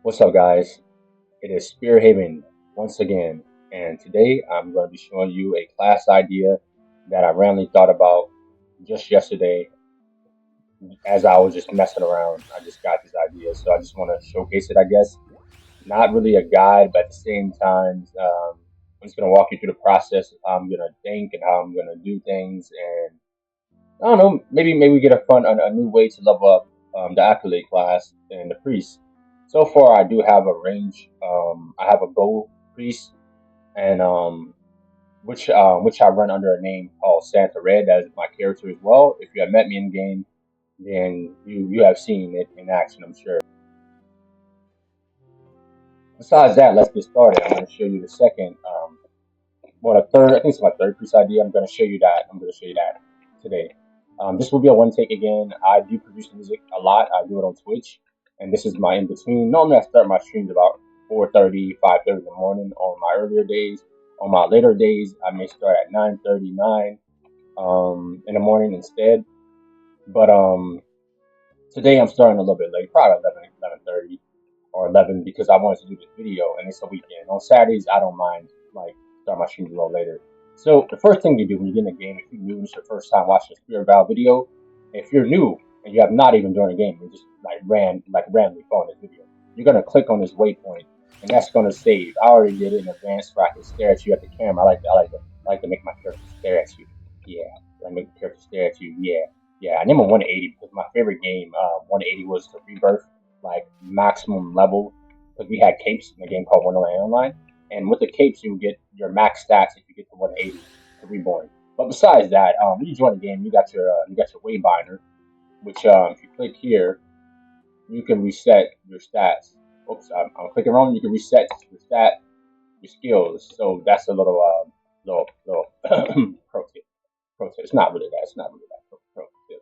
What's up, guys? It is Spearhaven once again, and today I'm going to be showing you a class idea that I randomly thought about just yesterday as I was just messing around. I just got this idea, so I just want to showcase it, I guess. Not really a guide, but at the same time, I'm just going to walk you through the process of how I'm going to think and how I'm going to do things, and I don't know, maybe we get a new way to level up the acolyte class and the priest. So far, I do have a range. I have a gold priest, and which I run under a name called Santa Red. That is my character as well. If you have met me in game, then you have seen it in action, I'm sure. Besides that, let's get started. I'm going to show you the second, well, the third. I think it's my third priest idea. I'm going to show you that. I'm going to show you that today. This will be a one take again. I do produce music a lot. I do it on Twitch, and this is my in between. Normally, I start my streams about 4:30, 5:30 in the morning on my earlier days. On my later days, I may start at 9:39 in the morning instead. But today I'm starting a little bit late, probably 11:30 or 11 because I wanted to do this video and it's a weekend. On Saturdays, I don't mind like start my streams a little later. So the first thing you do when you get in the game, if you're new and it's your first time watching a Spiritvale video, if you're new and you have not even joined a game, you just randomly following this video, you're gonna click on this waypoint and that's gonna save. I already did it in advance so I can stare at you at the camera. I like to make my character stare at you. Yeah, I make the character stare at you. Yeah, yeah. I name him 180 because my favorite game, 180 was the Rebirth like maximum level because we had capes in a game called Wonderland Online, and with the capes you get your max stats if you get to 180 to reborn. But besides that, when you join the game, you got your waybinder, which if you click here, you can reset your stats. Oops, I'm clicking wrong. You can reset your stat, your skills. So that's a little pro tip. Pro tip. It's not really that. It's not really that pro tip.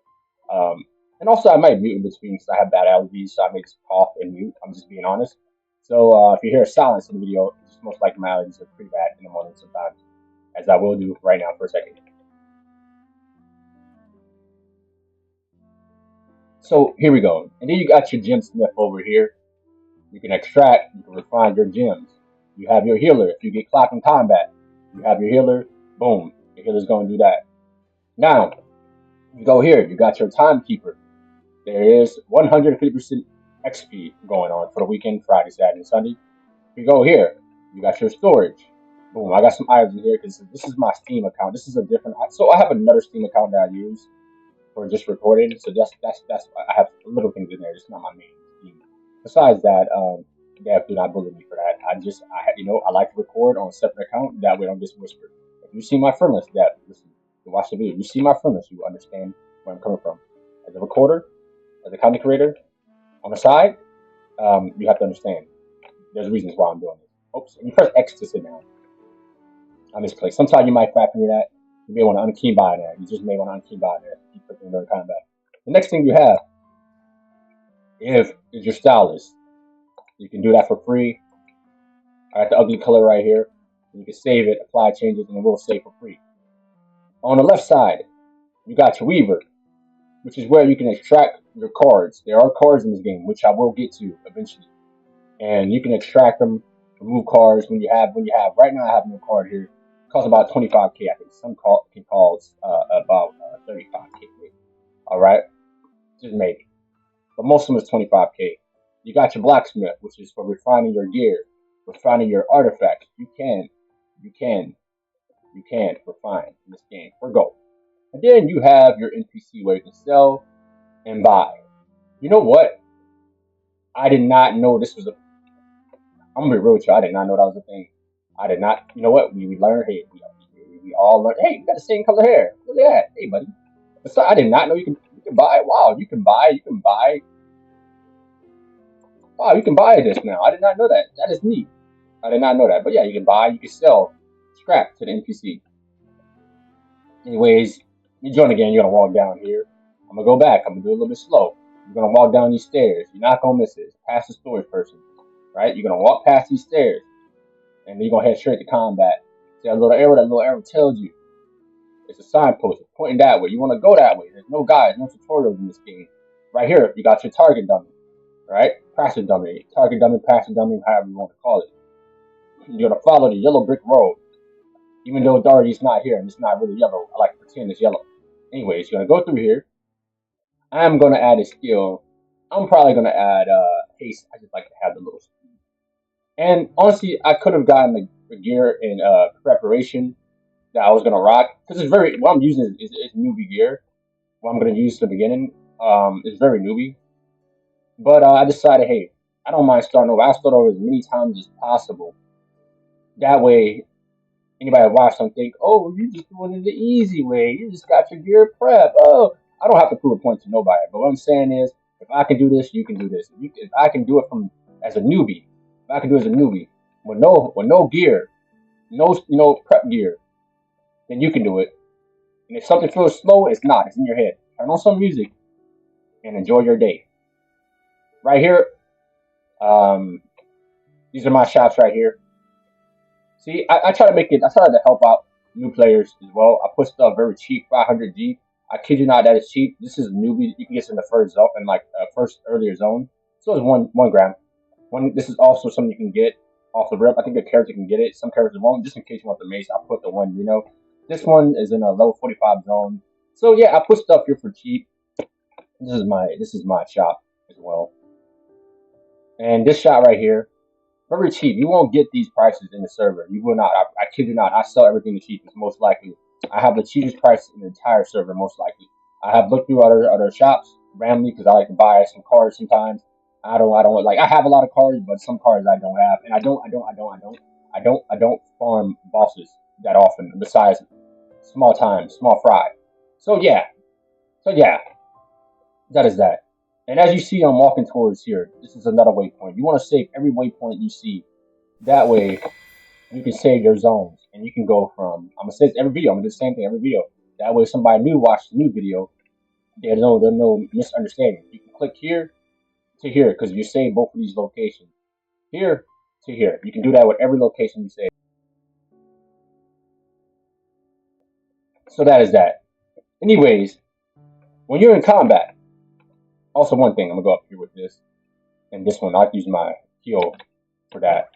And also, I might mute in between because I have bad allergies, so I may just cough and mute. I'm just being honest. So if you hear silence in the video, it's just most likely my allergies are pretty bad in the morning sometimes, as I will do right now for a second. So here we go. And then you got your gem smith over here. You can extract, you can refine your gems. You have your healer. If you get clocked in combat, you have your healer. Boom. Your healer's going to do that. Now, you go here. You got your timekeeper. There is 150% XP going on for the weekend, Friday, Saturday, and Sunday. If you go here, you got your storage. Boom, I got some items in here because this is my Steam account. This is a different, so I have another Steam account that I use for just recording. So that's I have little things in there. It's not my main Steam. Besides that, Dev, do not bully me for that. I like to record on a separate account. That way, I don't just whisper. If you see my friend list, Dev, listen, you watch the video. You see my friend list, you understand where I'm coming from. As a recorder, as a content creator, on the side, you have to understand. There's reasons why I'm doing this. Oops, and you press X to sit down. I misclicked. Sometimes you might fap me that. You may want to unkey by that. You just may want to unkey by that. Keep clicking another combat. The next thing you have is your stylist. You can do that for free. I got the ugly color right here. You can save it, apply changes, and it will save for free. On the left side, you got your weaver, which is where you can extract your cards. There are cards in this game, which I will get to eventually, and you can extract them, remove cards when you have. Right now, I have no card here. It costs about 25k. I think some can cost about 35k. All right, just maybe, but most of them is 25k. You got your blacksmith, which is for refining your gear, refining your artifacts. You can refine in this game for gold. And then you have your NPC where you can sell and buy. You know what? I did not know this was a. I'm gonna be real with you. I did not know that was a thing. I did not. You know what? We learned. Hey, we all learned. Hey, you got the same color hair. Look at that. Hey, buddy. So I did not know you can buy. Wow, you can buy. You can buy. Wow, you can buy this now. I did not know that. That is neat. I did not know that. But yeah, you can buy. You can sell scrap to the NPC. Anyways, you join again. You're gonna walk down here. I'm gonna go back. I'm gonna do it a little bit slow. You're gonna walk down these stairs. You're not gonna miss it. It's past the storage person, right? You're gonna walk past these stairs, and then you're gonna head straight to combat. See that little arrow? That little arrow tells you it's a signpost. It's pointing that way. You want to go that way. There's no guides, no tutorials in this game. Right here, you got your target dummy. Right? passive dummy, target dummy, passive dummy, however you want to call it. You're gonna follow the yellow brick road, even though Doherty's not here and it's not really yellow. I like to pretend it's yellow. Anyways, you're gonna go through here. I'm gonna add a skill. I'm probably gonna add haste. I just like to have the little speed. And honestly, I could have gotten the gear in preparation that I was gonna rock because it's very. What I'm using is newbie gear. What I'm gonna use at the beginning is very newbie. But I decided, hey, I don't mind starting over. I start over as many times as possible. That way, anybody watch them think, oh, you just doing it the easy way. You just got your gear prep. Oh, I don't have to prove a point to nobody. But what I'm saying is, if I can do this, you can do this. If I can do it from as a newbie, if I can do it as a newbie with no gear, no prep gear, then you can do it. And if something feels slow, it's not. It's in your head. Turn on some music and enjoy your day. Right here, these are my shops right here. See, I try to make it. I try to help out new players as well. I put stuff very cheap, 500G. I kid you not, that is cheap. This is a newbie. You can get this in the first zone, in like first earlier zone. So it's one gram. This is also something you can get off the rip. I think a character can get it. Some characters won't. Just in case you want the mace, I put the one. This one is in a level 45 zone. So yeah, I put stuff here for cheap. This is my shop as well. And this shop right here, very cheap. You won't get these prices in the server. You will not. I kid you not. I sell everything the cheapest, most likely. I have the cheapest price in the entire server, most likely. I have looked through other shops randomly because I like to buy some cards sometimes. I don't like. I have a lot of cards, but some cards I don't have, and I don't farm bosses that often. Besides small fry. So yeah, that is that. And as you see, I'm walking towards here. This is another waypoint. You want to save every waypoint you see. That way, you can save your zones. And you can go from, I'm going to say this every video. I'm going to do the same thing every video. That way, somebody new watches the new video. There's no misunderstanding. You can click here to here because you save both of these locations. Here to here. You can do that with every location you save. So that is that. Anyways, when you're in combat, also, one thing, I'm going to go up here with this, and this one, I'll use my heal for that,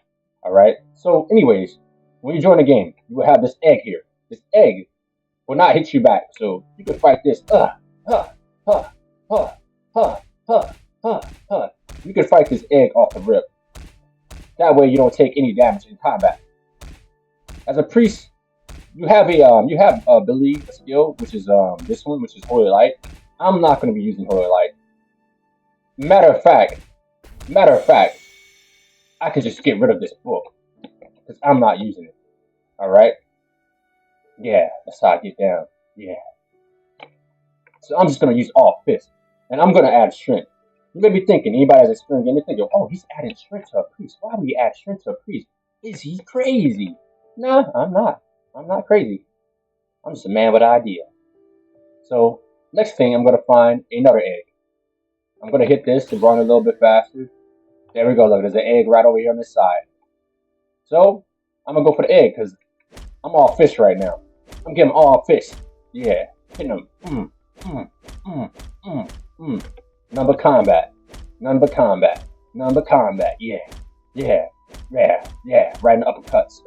alright? So, anyways, when you join the game, you will have this egg here. This egg will not hit you back, so you can fight this, You can fight this egg off the rip. That way you don't take any damage in combat. As a priest, you have a ability, a skill, which is this one, which is Holy Light. I'm not going to be using Holy Light. Matter of fact, I could just get rid of this book because I'm not using it. All right? Yeah, that's how I get down. Yeah. So I'm just gonna use all fist, and I'm gonna add strength. You may be thinking, anybody has experience, they thinking, oh, he's adding strength to a priest. Why would he add strength to a priest? Is he crazy? Nah, I'm not. I'm not crazy. I'm just a man with an idea. So next thing, I'm gonna find another egg. I'm going to hit this to run a little bit faster. There we go. Look, there's an egg right over here on this side. So, I'm going to go for the egg because I'm all fish right now. I'm getting all fish. Yeah. Hitting them. None but combat. None but combat. None but combat. Yeah. Yeah. Yeah. Yeah. Right in the uppercuts.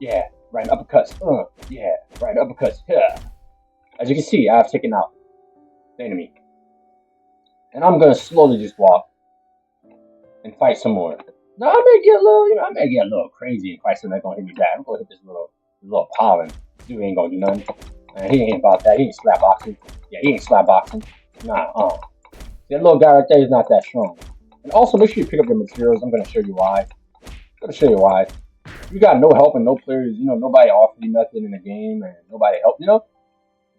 Yeah. Right in the uppercuts. Yeah. Right in the uppercuts. Yeah. As you can see, I've taken out the enemy. And I'm gonna slowly just walk and fight some more. Now I may get a little, crazy and fight something that's gonna hit me back. I'm gonna hit this little pollen. Dude ain't gonna do nothing. Man, he ain't about that. He ain't slap boxing. Yeah, he ain't slap boxing. Nah, that little guy right there is not that strong. And also make sure you pick up your materials. I'm gonna show you why. You got no help and no players. Nobody offered you nothing in the game, and nobody helped.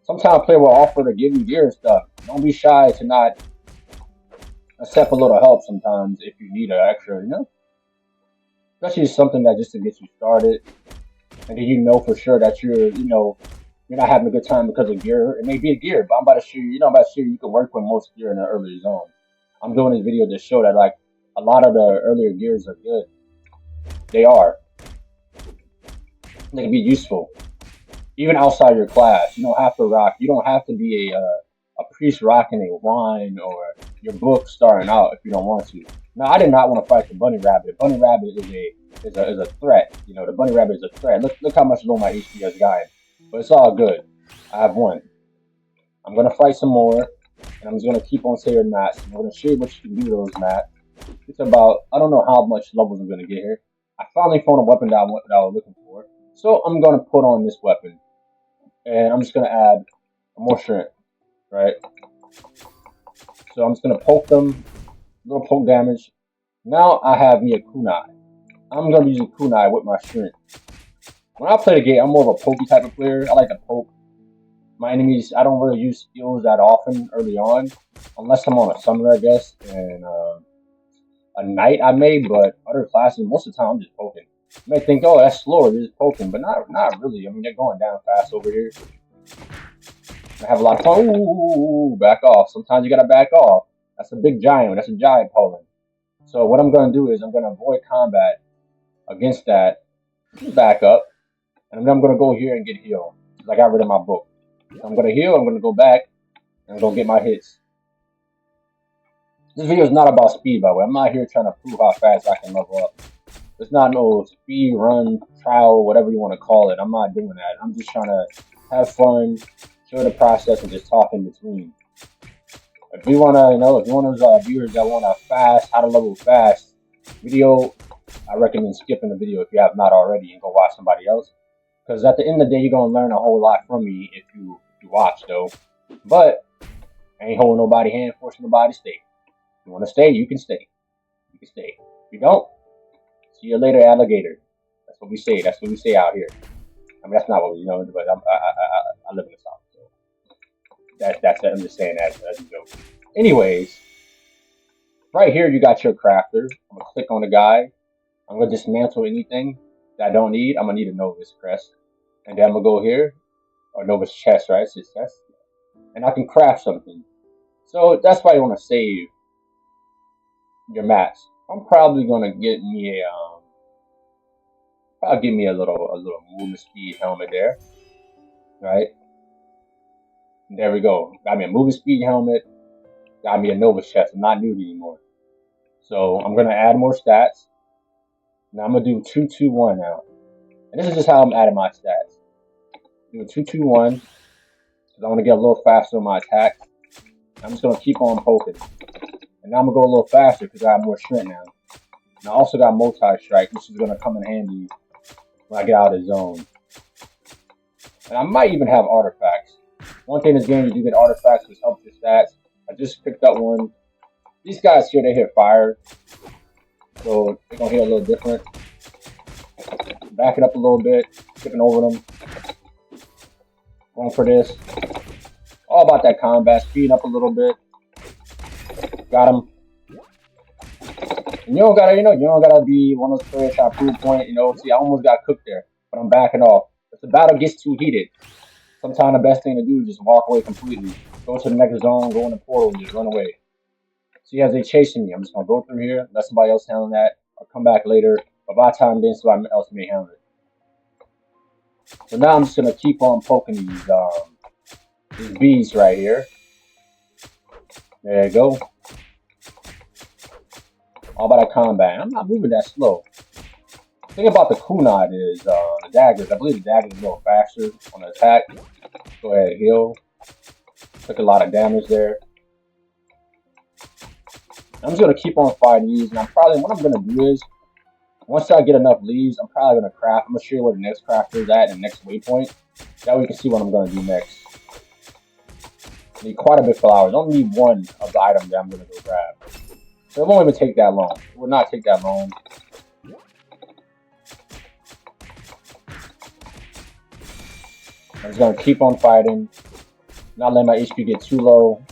Sometimes a player will offer to give you gear and stuff. Don't be shy to not accept a little help sometimes if you need an extra, Especially something that just to get you started. And then for sure that you're not having a good time because of gear. It may be a gear, but I'm about to show you, you can work with most gear in the earlier zone. I'm doing this video to show that like a lot of the earlier gears are good. They are. They can be useful. Even outside your class. You don't have to rock. You don't have to be a priest rocking a wine or your book starting out if you don't want to. Now I did not want to fight the bunny rabbit. The bunny rabbit is a threat. You know, the bunny rabbit is a threat. Look how much low my HP has gotten. But it's all good. I have won. I'm gonna fight some more, and I'm just gonna keep on saving mats. I'm gonna show you what you can do with those mats. It's about, I don't know how much levels I'm gonna get here. I finally found a weapon that I was looking for. So I'm gonna put on this weapon, and I'm just gonna add more shrimp, right? So I'm just gonna poke them, little poke damage. Now I have me a kunai. I'm gonna be using kunai with my shrimp. When I play the game, I'm more of a pokey type of player. I like to poke my enemies. I don't really use skills that often early on, unless I'm on a summoner, I guess, and a knight I may. But other classes, most of the time, I'm just poking. You may think, oh, that's slower, you're just poking, but not really. I mean, they're going down fast over here. I have a lot of fun. Ooh, back off. Sometimes you gotta back off. That's a big giant. That's a giant Poland. So what I'm gonna do is I'm gonna avoid combat against that. Just back up, and then I'm gonna go here and get healed. I got rid of my book. So I'm gonna heal. I'm gonna go back and I'm gonna get my hits. This video is not about speed, by the way. I'm not here trying to prove how fast I can level up. It's not no speed run trial, whatever you want to call it. I'm not doing that. I'm just trying to have fun, show the process, and just talk in between. If you wanna, if you're one of those viewers that want a fast, how to level fast video, I recommend skipping the video if you have not already and go watch somebody else. Because at the end of the day, you're gonna learn a whole lot from me if you watch though. But I ain't holding nobody hand, forcing nobody to stay. If you wanna stay, you can stay. You can stay. If you don't, see you later, alligator. That's what we say. That's what we say out here. I mean, that's not what we know, but I live in the South, so I'm just saying that as a joke. Anyways, right here you got your crafter. I'm gonna click on the guy. I'm gonna dismantle anything that I don't need. I'm gonna need a Novus crest, and then I'm gonna go here, or Novus chest, right? It's his chest, and I can craft something. So that's why you want to save your mats. I'm probably gonna get me a probably give me a little movement speed helmet there, right? There we go. Got me a movement speed helmet. Got me a Novus chest. I'm not nude anymore. So I'm gonna add more stats. Now I'm gonna do 2-2-1 now, and this is just how I'm adding my stats. Do a 2-2-1 because I want to get a little faster on my attacks. I'm just gonna keep on poking, and now I'm gonna go a little faster because I have more strength now. And I also got multi-strike, which is gonna come in handy when I get out of the zone. And I might even have artifacts. One thing in this game, you do get artifacts, which helps your stats. I just picked up one. These guys here, they hit fire, so they're gonna hit a little different. Back it up a little bit, skipping over them. Going for this. All about that combat, speeding up a little bit. Got him. And you don't gotta be one of those players trying to prove point. See, I almost got cooked there, but I'm backing off. If the battle gets too heated, sometimes the best thing to do is just walk away completely. Go to the next zone, go in the portal, and just run away. See, as they chasing me, I'm just gonna go through here, let somebody else handle that. I'll come back later. But by the time then, somebody else may handle it. So now I'm just gonna keep on poking these bees right here. There you go. All about that combat. I'm not moving that slow. The thing about the kunai is the daggers. I believe the daggers is a little faster on the attack. Go ahead, heal. Took a lot of damage there. I'm just gonna keep on fighting these, and what I'm gonna do is, once I get enough leaves, I'm probably gonna craft. I'm gonna show you where the next crafter is at and the next waypoint. That way you can see what I'm gonna do next. I need quite a bit of flowers. I only need one of the items that I'm gonna go grab. So it won't even take that long. It will not take that long. I'm just gonna keep on fighting, not let my HP get too low.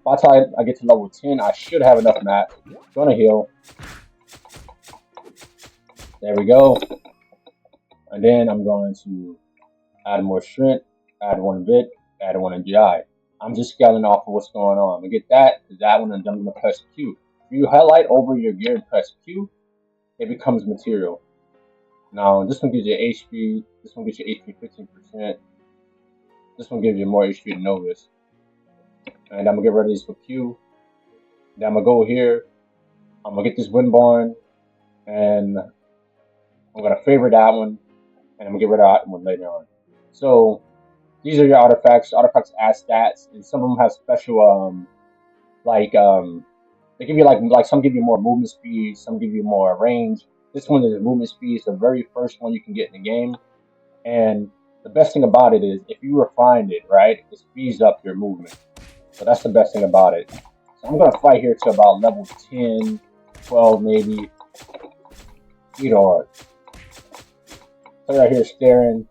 By the time I get to level 10, I should have enough mats. Gonna heal. There we go. And then I'm going to add more strength, add one bit, add one GI. I'm just scaling off of what's going on. I'm gonna get that, because that one, I'm gonna press Q. If you highlight over your gear and press Q, it becomes material. Now, this one gives you HP, this one gives you HP 15%. This one gives you more HP to Novus. And I'm gonna get rid of these for Q. Then I'm gonna go here. I'm gonna get this wind barn, and I'm gonna favor that one, and I'm gonna get rid of that one later on. So these are your artifacts. Artifacts add stats, and some of them have special like they give you like some give you more movement speed, some give you more range. This one is movement speed. It's the very first one you can get in the game, and the best thing about it is if you refine it, right, it speeds up your movement. So that's the best thing about it. So I'm gonna fight here to about level 10, 12 maybe. Either or. So right here staring.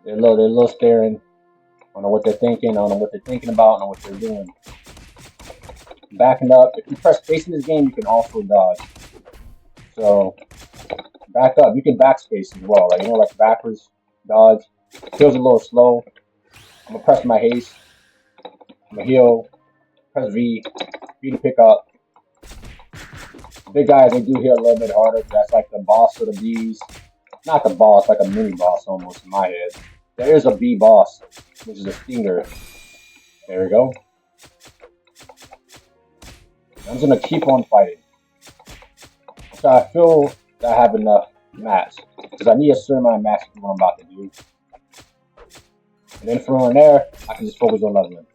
They're a little staring. I don't know what they're thinking. I don't know what they're thinking about. I don't know what they're doing. Backing up. If you press space in this game, you can also dodge. So back up. You can backspace as well. Like like backwards dodge. Feels a little slow. I'm gonna press my haste. I'm gonna heal. Press V. V to pick up. Big guys, they do heal a little bit harder. That's like the boss of the bees. Not the boss, like a mini boss almost in my head. There is a bee boss, which is a stinger. There we go. I'm just gonna keep on fighting. So I feel that I have enough mats because I need a certain amount of mats for what I'm about to do. And then from there, I can just focus on leveling.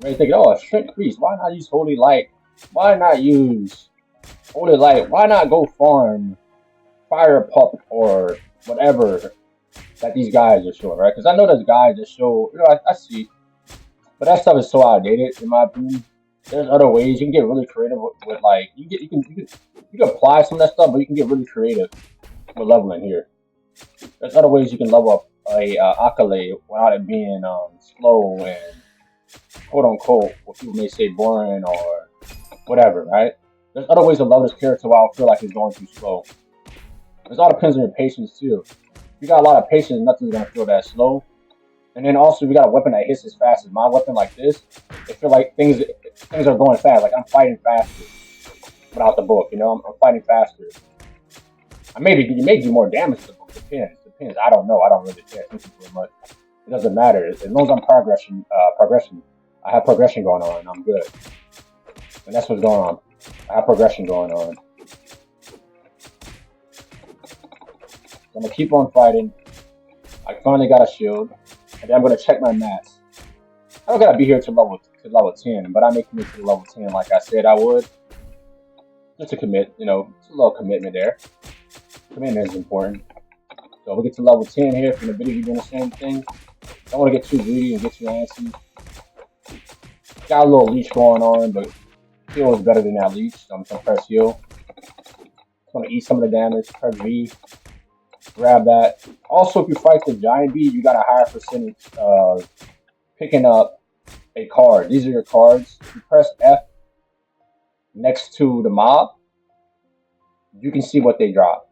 Maybe thinking, oh, strength priest. Why not use holy light? Why not use holy light? Why not go farm fire pup or whatever that these guys are showing, right? Because I know there's guys that show, I see, but that stuff is so outdated in my opinion. There's other ways you can get really creative with like you can apply some of that stuff, but you can get really creative with leveling here. There's other ways you can level up a acolyte without it being slow and quote unquote what people may say boring or whatever, right? There's other ways to level this character without I feel like it's going too slow. It all depends on your patience too. If you got a lot of patience, nothing's gonna feel that slow. And then also, if you got a weapon that hits as fast as my weapon, like this, it feel like things are going fast. Like I'm fighting faster without the book. I'm fighting faster. You may do more damage to the book. Depends. I don't know. I don't really pay attention to it much. It doesn't matter as long as I'm progression. I have progression going on. I'm good. And that's what's going on. I have progression going on. So I'm gonna keep on fighting. I finally got a shield, and then I'm gonna check my mats. I don't gotta be here to level 10, but I may commit to level 10 like I said I would. Just to commit, it's a little commitment there. Commitment is important. So we'll get to level 10 here from the video. You're doing the same thing. Don't want to get too greedy and get too antsy. Got a little leech going on, but heal is better than that leech. So I'm gonna press heal. Just gonna eat some of the damage. Press V. Grab that. Also, if you fight the giant bee, you got a higher percentage of picking up a card. These are your cards. If you press F next to the mob, you can see what they drop.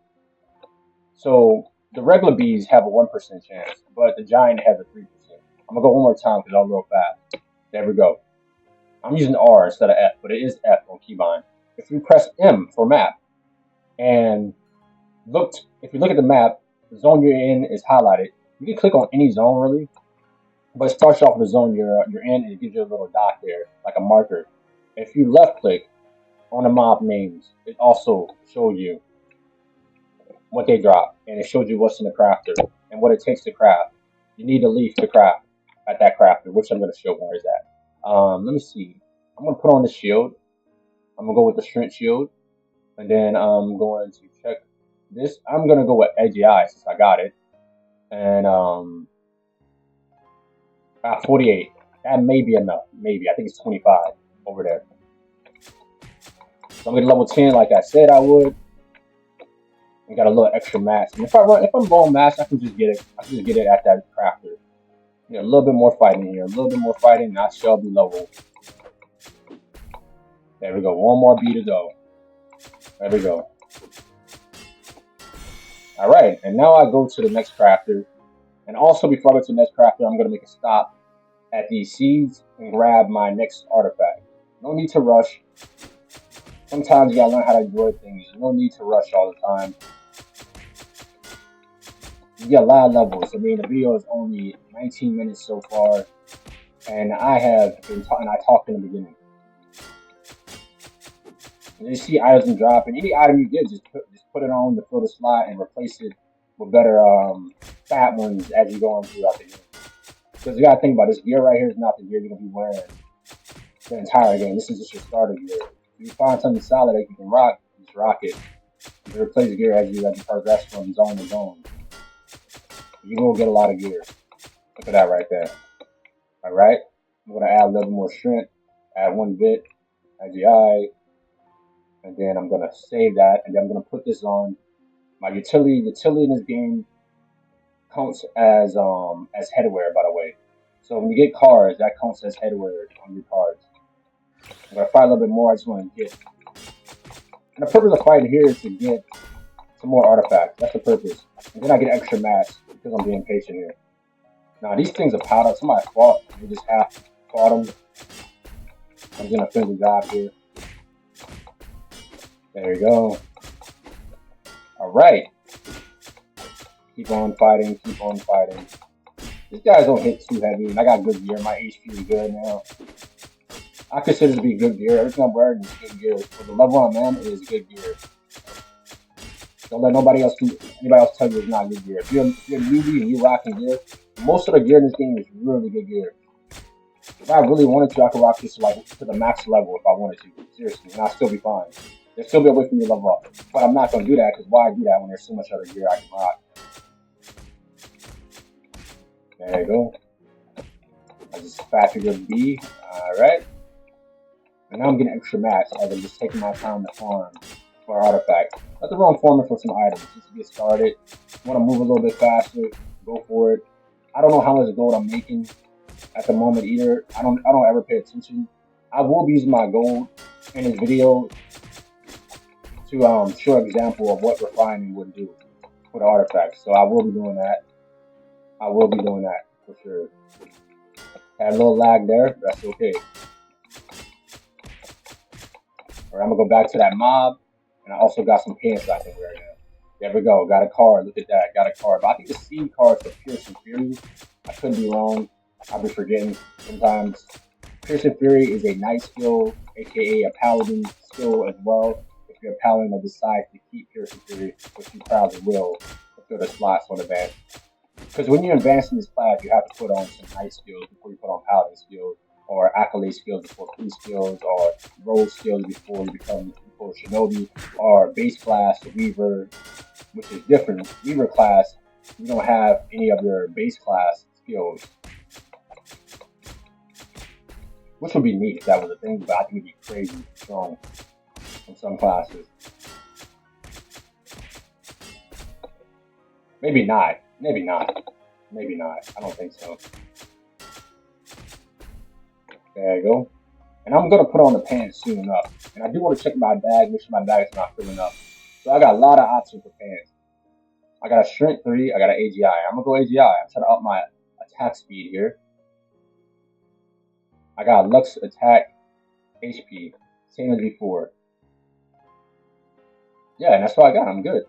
So the regular bees have a 1% chance, but the giant has a 3%. I'm gonna go one more time because I'll go fast. There we go. I'm using R instead of F, but it is F on keybind. If you press M for map, and if you look at the map, the zone you're in is highlighted. You can click on any zone really, but it starts off with the zone you're in, and it gives you a little dot there, like a marker. If you left click on the mob names, it also shows you what they drop, and it shows you what's in the crafter and what it takes to craft. You need a leaf to craft at that crafter, which I'm going to show where is that. Let me see. I'm going to put on the shield. I'm going to go with the strength shield, and then I'm going to check this. I'm going to go with edgy eye since I got it, and 48. That may be enough. Maybe I think it's 25 over there. So I'm going to level 10 like I said I would. And got a little extra max. And if I'm low max, I can just get it. I can just get it at that crafter. A little bit more fighting here. A little bit more fighting, and I shall be level. There we go. One more B to go. There we go. Alright, and now I go to the next crafter. And also before I go to the next crafter, I'm going to make a stop at these seeds and grab my next artifact. No need to rush. Sometimes you gotta learn how to enjoy things. No need to rush all the time. You get a lot of levels. I mean, the video is only 19 minutes so far. And I have been talking. I talked in the beginning. And you see items drop, and any item you get, just put it on to fill the slot and replace it with better fat ones as you go on throughout the game. Because you gotta think about this gear right here is not the gear you're gonna be wearing the entire game. This is just your starter gear. If you find something solid that you can rock, just rock it. You replace gear as you progress from zone to zone. You will get a lot of gear. Look at that right there. Alright? I'm gonna add a little more strength, add 1 bit, AGI, and then I'm gonna save that, and then I'm gonna put this on my utility. Utility in this game counts as headwear, by the way. So when you get cards, that counts as headwear on your cards. I'm gonna fight a little bit more. I just want to get. And the purpose of fighting here is to get some more artifacts. That's the purpose. And then I get extra mass because I'm being patient here. Now these things are powder. Somebody fought. They just half fought them. I'm gonna finish the job here. There you go. Alright. Keep on fighting, keep on fighting. These guys don't hit too heavy, and I got good gear. My HP is good now. I consider this to be good gear. Everything I'm wearing is good gear. For the level I'm in, it is good gear. Don't let anybody else tell you it's not good gear. If you're a newbie and you're rocking gear, most of the gear in this game is really good gear. If I really wanted to, I could rock this to the max level if I wanted to. Seriously, and I'll still be fine. There'll still be a way for me to level up. But I'm not going to do that, because why do that when there's so much other gear I can rock? There you go. I just faster good B. Alright. And now I'm getting extra max as I'm just taking my time to farm for artifacts. Nothing wrong farming for some items. Just to get started. Want to move a little bit faster, go for it. I don't know how much gold I'm making at the moment either. I don't ever pay attention. I will be using my gold in this video to show an example of what refining would do for the artifacts. So I will be doing that. I will be doing that for sure. Had a little lag there, but that's okay. Alright, I'm gonna go back to that mob, and I also got some pants I can wear now. There we go, got a card, look at that, got a card. But I think the seed cards for Piercing Fury. I could be wrong, I'll be forgetting sometimes. Piercing Fury is a night skill, aka a paladin skill as well. If you're a paladin that decides to keep Piercing Fury, which you probably will, to fill the slots on the bench. Because when you're advancing this class, you have to put on some night skills before you put on paladin skills, or acolyte skills before priest skills, or rogue skills before you become shinobi, or base class weaver, which is different. Weaver class, you don't have any of your base class skills, which would be neat if that was a thing, but I think it'd be crazy strong in some classes. Maybe not. Maybe not. Maybe not. I don't think so. There you go. And I'm going to put on the pants soon enough. And I do want to check my bag, make sure my bag is not filling up. So I got a lot of options for pants. I got a strength 3. I got an AGI. I'm going to go AGI. I'm trying to up my attack speed here. I got Lux attack HP. Same as before. Yeah, and that's what I got. I'm good.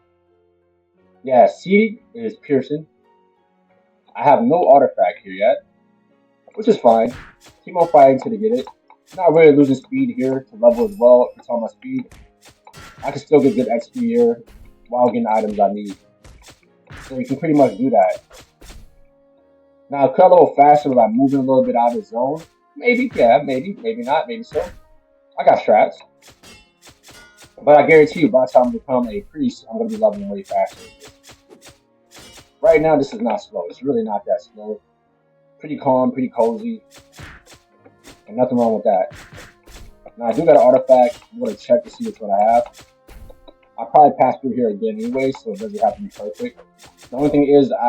Yeah, C is piercing. I have no artifact here yet, which is fine. Keep on fighting till to get it. Not really losing speed here to level as well. It's on my speed. I can still get good XP here while getting items I need. So you can pretty much do that. Now, could a little faster by moving a little bit out of the zone? Maybe, yeah, maybe not, maybe so. I got strats. But I guarantee you, by the time I become a priest, I'm going to be leveling way faster. Right now, this is not slow. It's really not that slow. Pretty calm, pretty cozy. And nothing wrong with that. Now, I do got an artifact. I'm going to check to see which one I have. I'll probably pass through here again anyway, so it doesn't have to be perfect. The only thing is got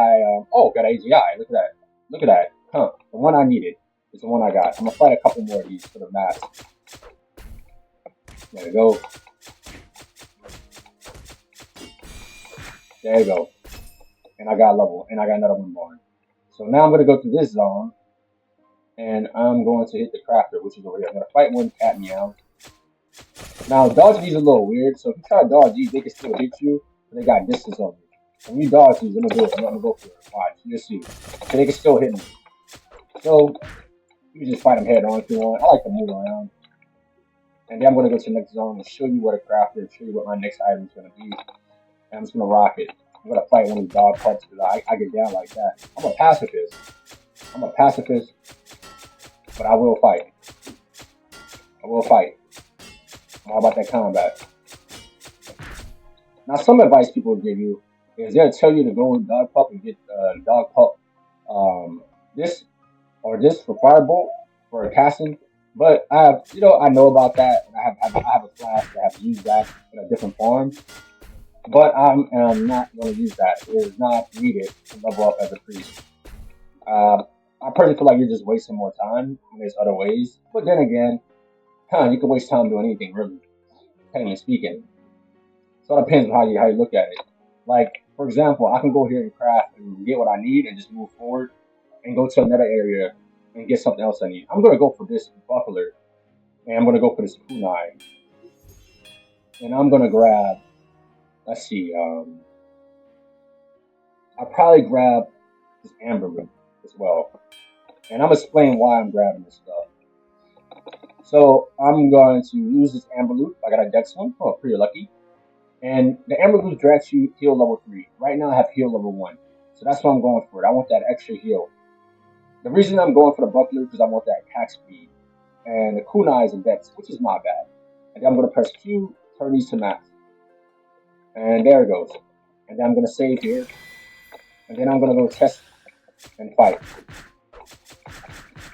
AGI. Look at that. Look at that. Huh. The one I needed is the one I got. I'm going to fight a couple more of these for the math. There we go. There you go. And I got level, and I got another one more. So now I'm going to go through this zone, and I'm going to hit the crafter, which is over here. I'm going to fight one cat meow. Now, dodge these are a little weird, so if you try to dodge these, they can still hit you, but they got distance on you. When you dodge these, I'm going to do it. I'm going to go for it. Watch, you'll see. So they can still hit me. So, You can just fight them head on if you want. I like to move around. And then I'm going to go to the next zone and show you what a craft is, show you what my next item is going to be. And I'm just going to rock it. I'm going to fight one of these dog pups because I get down like that. I'm a pacifist. But I will fight. I'm all about that combat. Now, some advice people will give you is they'll tell you to go with dog pup and get dog pup this or this for firebolt for casting. But I know about that, and I have a class that have used that in a different form. But I'm not going to use that. It is not needed to level up as a priest. I personally feel like you're just wasting more time when there's other ways. But then again, you can waste time doing anything really, technically speaking. So it depends on how you look at it. Like, for example, I can go here and craft and get what I need and just move forward and go to another area and get something else I need. I'm going to go for this buckler, and I'm going to go for this kunai. And I'm going to grab, let's see, I'll probably grab this amber loop as well. And I'm going to explain why I'm grabbing this stuff. So I'm going to use this amber loop. I got a dex one. Oh, pretty lucky. And the amber loop grants you heal level 3. Right now I have heal level 1. So that's why I'm going for it. I want that extra heal. The reason I'm going for the buckler is because I want that attack speed. And the kunai is a dex, which is not bad. And then I'm going to press Q, turn these to max. And there it goes. And then I'm going to save here. And then I'm going to go test and fight.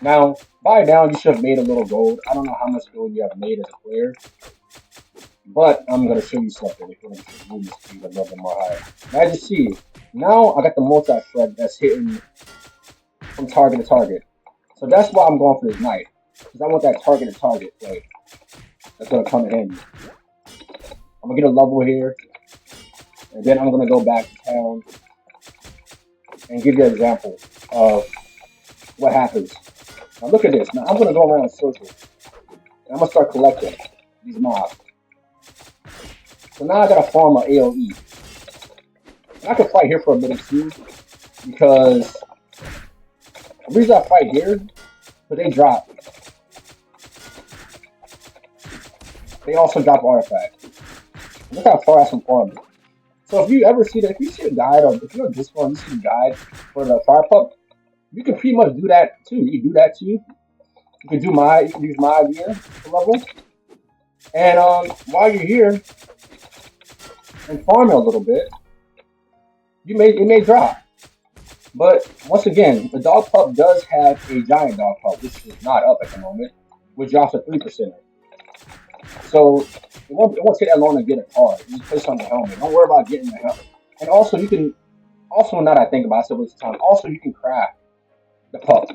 Now, by now you should have made a little gold. I don't know how much gold you have made as a player. But I'm going to show you something if you want to move the speed a little bit more higher. Now, as you see, now I got the multi-shred that's hitting from target to target. So that's why I'm going for this knife. Because I want that target to target play. That's going to come in handy. I'm going to get a level here. And then I'm going to go back to town and give you an example of what happens. Now look at this. Now I'm going to go around in circles. And I'm going to start collecting these mobs. So now I got to farm an AoE. And I can fight here for a minute too. Because the reason I fight here is because they drop. They also drop artifacts. Look how far I can farm it. So if you ever see that, if you see a guide, or if you're on Discord, you see a guide for the fire pup, you can pretty much do that too. You can do that too. You can use my idea for level. And while you're here and farming a little bit, it may drop. But once again, the dog pup does have a giant dog pup, which is not up at the moment, which drops a 3%. So it won't take that long to get a card. You just place on the helmet. Don't worry about getting the helmet. And also you can now that I think about it, so waste time. Also you can craft the pup.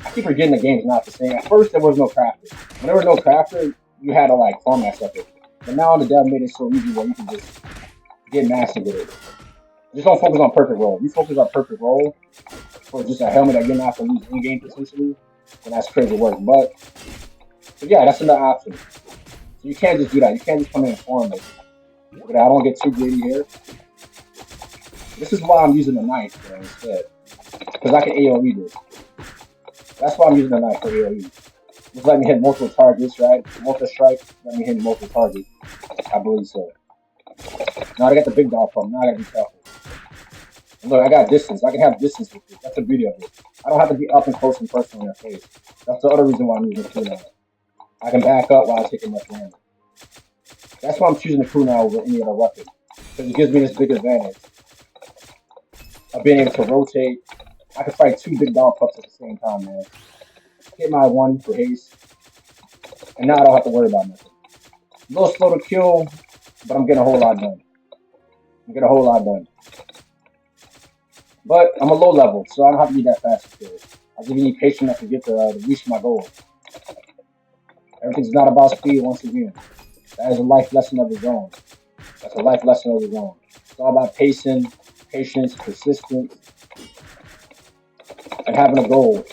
I keep forgetting the game's not the same. At first there was no crafter. When there was no crafter, you had to like farm that stuff. But now the dev made it so easy where you can just get massive with it. Just don't focus on perfect roll. If you focus on perfect roll for just a helmet that you're not going to lose in-game potentially, then that's crazy work. But yeah, that's another option. So you can't just do that. You can't just come in and farm it. But I don't get too greedy here. This is why I'm using the knife instead. Because I can AoE this. That's why I'm using the knife for AoE. Just let me hit multiple targets, right? Multi-strike, let me hit multiple targets. I believe so. Now I got the big dog pump. Now I got to be careful. And look, I got distance. I can have distance with this. That's the beauty of it. I don't have to be up and close and personal in their face. That's the other reason why I'm using Kunai. I can back up while taking much damage. That's why I'm choosing the Kunai over any other weapon. Because it gives me this big advantage of being able to rotate. I can fight 2 big dog pups at the same time, man. Hit my 1 for haste. And now I don't have to worry about nothing. A little slow to kill, but I'm getting a whole lot done. But I'm a low level, so I don't have to be that fast to kill. I'll give you patience enough to get to reach my goal. Everything's not about speed once again. That is a life lesson of its own. That's a life lesson of its own. It's all about patience, persistence, and having a goal.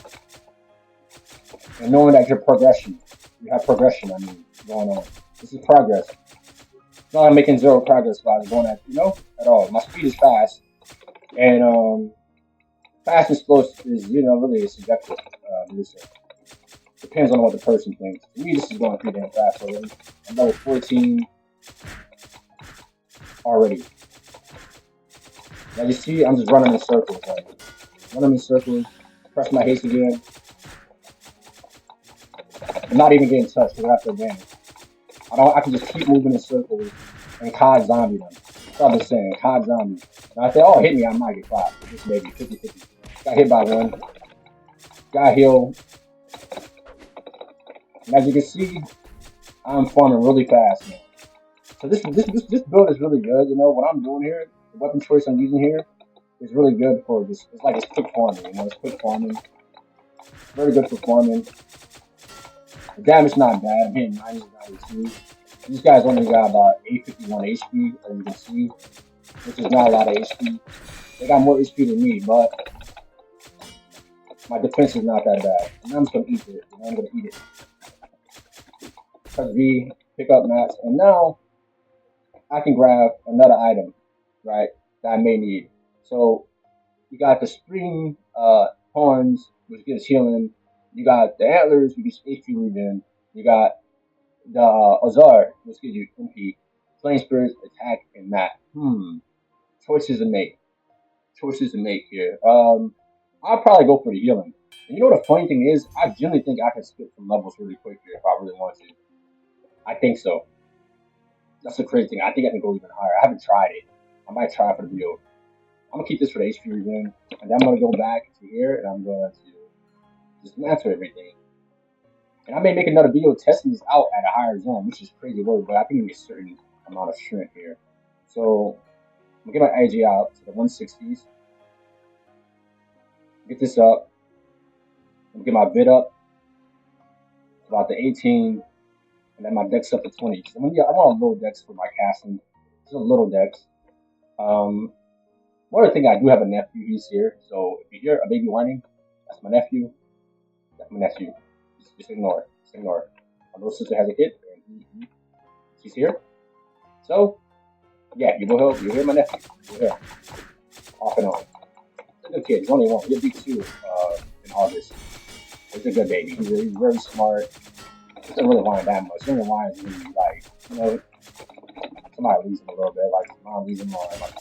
And knowing that you have progression, going on. This is progress. It's not like making 0 progress by going at all. My speed is fast. And fast and slow is, really subjective, Depends on what the person thinks. To me, this is going pretty damn fast already. I'm level 14 already. Now you see, I'm just running in circles. Like, running in circles. Press my haste again. I'm not even getting touched because I have to advantage. I can just keep moving in circles and COD zombie them. That's what I've been saying. COD zombie. And I say, oh, hit me, I might get caught. Just maybe 50-50. Got hit by one. Got healed. And as you can see, I'm farming really fast, man. So this build is really good. You know what I'm doing here, the weapon choice I'm using here is really good for this. It's like it's quick farming. You know, it's quick farming. Very good for farming. The damage not bad. I'm hitting 92. These guys only got about 851 HP, as you can see, which is not a lot of HP. They got more HP than me, but my defense is not that bad. And I'm just gonna eat it. I'm gonna eat it. Press V, pick up mats, and now I can grab another item, right, that I may need. So you got the spring horns, which gives healing. You got the antlers, which gives HP regen. You got the Azar, which gives you MP. Flame spirits, attack, and mat. Choices to make. Choices to make here. I'll probably go for the healing. And you know what the funny thing is? I generally think I can skip some levels really quick here if I really want to. I think so. That's the crazy thing. I think I can go even higher. I haven't tried it. I might try for the video. I'm gonna keep this for the HP regen, and then I'm gonna go back to here, and I'm going to dismantle everything. And I may make another video testing this out at a higher zone, which is crazy work, but I think it's a certain amount of strength here. So I'm gonna get my AG out to the 160s. Get this up. I'm gonna get my bid up to about the 18, and then my dex up to 20. So I want a little dex for my casting. Just a little dex. One other thing, I do have a nephew. He's here. So if you hear a baby whining, that's my nephew. That's my nephew. Just ignore it. Just ignore it. My little sister has a kid, and she's here. So, yeah, you will hear my nephew. You'll hear. Off and on. He's a good kid. He's only one. He'll be 2 in August. He's a good baby. He's very smart. He doesn't really whine that much. He only whines when you, like, you know, somebody leaves him a little bit. Like, his mom leaves him, or like,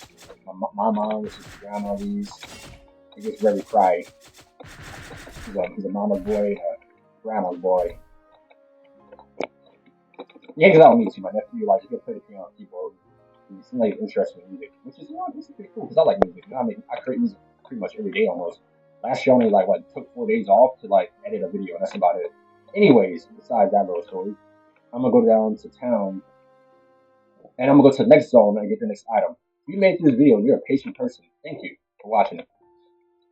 my mom, which is grandma, leaves. He gets very cry. He's a mama's boy, grandma's boy. He hangs out with me too. My nephew, like, he'll play the piano on keyboard. He seems like interested in music, which is, you know, this is pretty cool because I like music. You know, I create music pretty much every day almost. Last year, only like took 4 days off to like edit a video, and that's about it. Anyways, besides that little story, I'm gonna go down to town, and I'm gonna go to the next zone and get the next item. If you made it through this video and you're a patient person, thank you for watching it.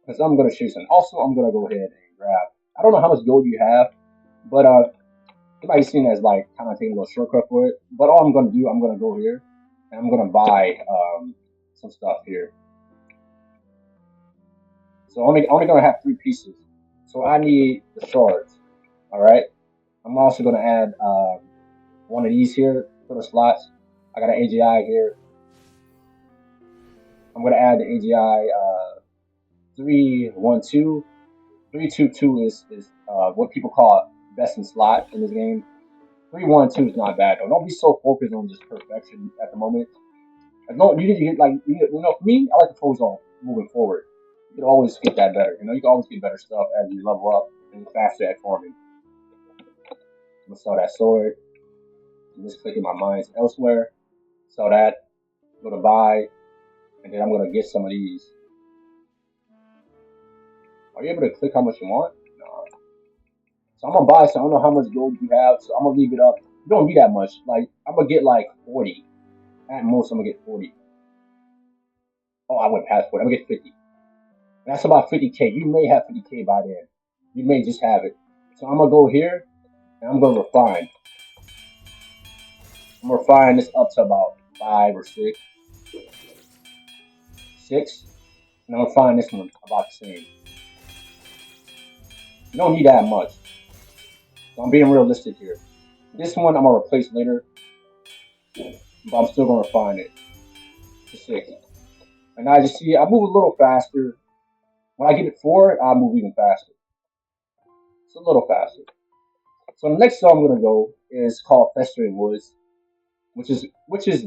Because I'm gonna show you something. Also, I'm gonna go ahead and grab. I don't know how much gold you have, but it might seem as like kind of taking a little shortcut for it. But all I'm gonna do, I'm gonna go here and I'm gonna buy some stuff here. So only gonna have 3 pieces. So I need the shards. All right. I'm also gonna add one of these here for the slots. I got an AGI here. I'm gonna add the AGI 312. 322 is what people call best in slot in this game. 312 is not bad though. Don't be so focused on just perfection at the moment. No, you need to get like you know. For me, I like the full zone moving forward. You can always get that better. You know, you can always get better stuff as you level up and you're faster at farming. I'm gonna sell that sword. I'm just clicking my mines elsewhere. Sell that. Go to buy, and then I'm gonna get some of these. Are you able to click how much you want? No. So I'm gonna buy some. I don't know how much gold you have, so I'm gonna leave it up. You don't need that much. Like I'm gonna get like 40. At most, I'm gonna get 40. Oh, I went past 40. I'm gonna get 50. And that's about 50k. You may have 50k by then. You may just have it. So I'm gonna go here and I'm gonna refine. I'm gonna refine this up to about 5 or 6. 6. And I'm gonna refine this one about the same. You don't need that much. So I'm being realistic here. This one I'm gonna replace later. But I'm still gonna refine it to 6. And as you see, I move a little faster. When I get it 4, I move even faster. It's a little faster. So the next zone I'm gonna go is called Festering Woods, which is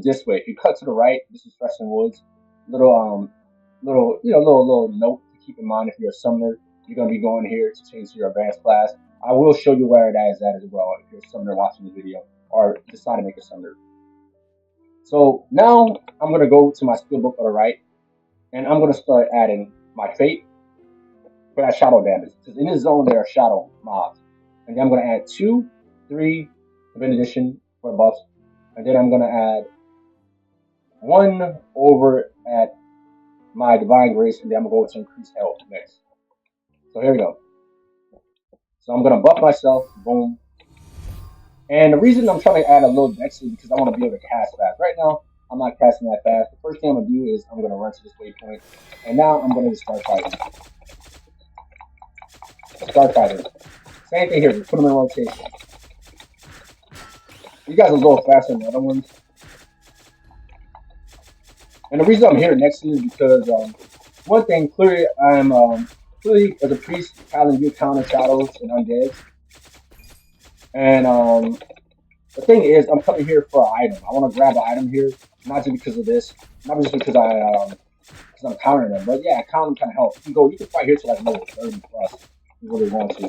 this way. If you cut to the right, this is Festering Woods. Little little note to keep in mind if you're a summoner, you're gonna be going here to change to your advanced class. I will show you where that is at as well if you're a summoner watching the video or decide to make a summoner. So now I'm gonna go to my skill book on the right, and I'm gonna start adding my fate for that shadow damage. Because in this zone there are shadow mobs. And then I'm gonna add 2, 3 benediction for buffs. And then I'm gonna add 1 over at my divine grace, and then I'm gonna go to increase health next. So here we go. So I'm gonna buff myself, boom. And the reason I'm trying to add a little dex is because I want to be able to cast fast. Right now, I'm not casting that fast. The first thing I'm gonna do is I'm gonna run to this waypoint, and now I'm gonna just start fighting. Start fighting. Same thing here. Just put them in rotation. You guys are a little faster than the other ones. And the reason I'm here next to you is because one thing, clearly I'm clearly as a priest, Paladin, you counter shadows and undead. And the thing is, I'm coming here for an item. I want to grab an item here, not just because of this, not just because I'm countering them, but yeah, countering kind of helps. You can fight here to like level 30 plus if you really want to.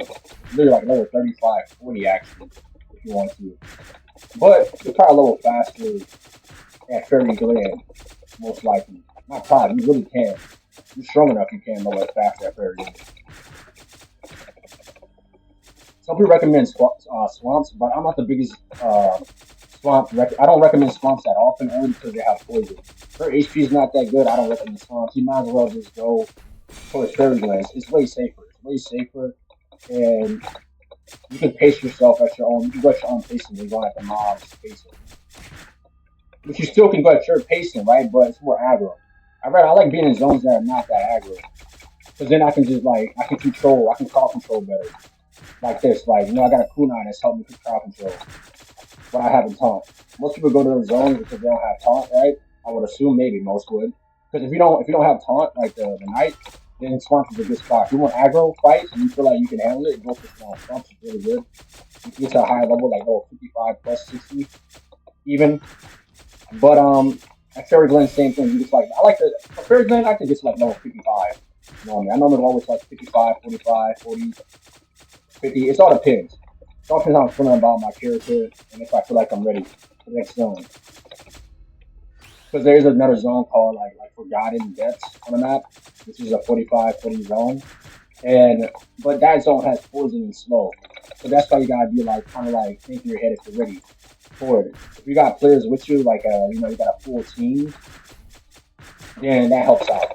Literally like level 35, 40 actually, if you want to. But you can probably level faster at Fairy Glen, most likely. Not probably, you really can. You're strong enough, you can level faster at Fairy Glen. Some people recommend swamps, but I'm not the biggest swamp. I don't recommend swamps that often, only because they have poison. Her HP is not that good. I don't recommend swamps. You might as well just go towards Fairy Glen. It's way safer. It's way safer, and you can pace yourself at your own. You can go at your own pacing. You're going at the mob's pacing, but you still can go at your pacing, right? But it's more aggro. I like being in zones that are not that aggro, because then I can just I can crowd control better. Like this, I got a Kunai that's helping me with crowd control, but I haven't taunt. Most people go to the zones because they don't have taunt, right? I would assume maybe most would, because if you don't have taunt like the knight, then swamp is a good spot. If you want aggro fights and you feel like you can handle it, go for swamp. Swamp is really good. You can get to a high level like 55 plus 60 even. But at Fairy Glen, same thing. You just I like the Fairy Glen. I can get to like level 55. You know what I mean? I normally always like 55, 45, 40. 50. It's all depends. It all depends how I'm feeling about my character and if I feel like I'm ready for the next zone. Because there's another zone called like Forgotten Depths on the map, which is a 45, 40 zone. But that zone has poison and slow. So that's why you gotta be kind of think in your head if you're ready for it. If you got players with you, you got a full team, then that helps out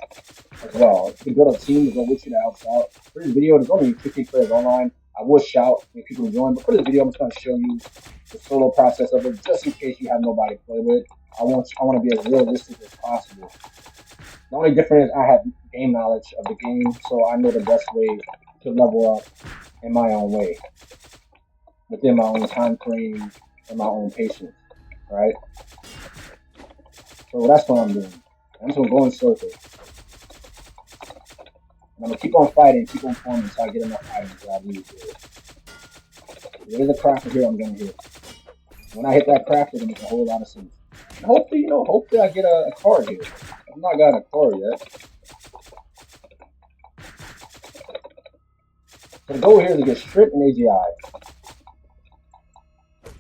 as well. If you can build a team to go with you, that helps out. For this video, there's only 15 players online. I would shout if people join, but for this video, I'm just going to show you the solo process of it, just in case you have nobody to play with. I want to be as realistic as possible. The only difference is I have game knowledge of the game, so I know the best way to level up in my own way, within my own time frame and my own patience, right? So that's what I'm doing. I'm just going to go in circles. I'm going to keep on fighting, keep on forming until I get enough items that I need to do it. If there's a crafter here, I'm going to hit. When I hit that crafter, it makes a whole lot of sense. And hopefully I get a card here. I've not got a card yet. So the goal here is to get Strip and AGI.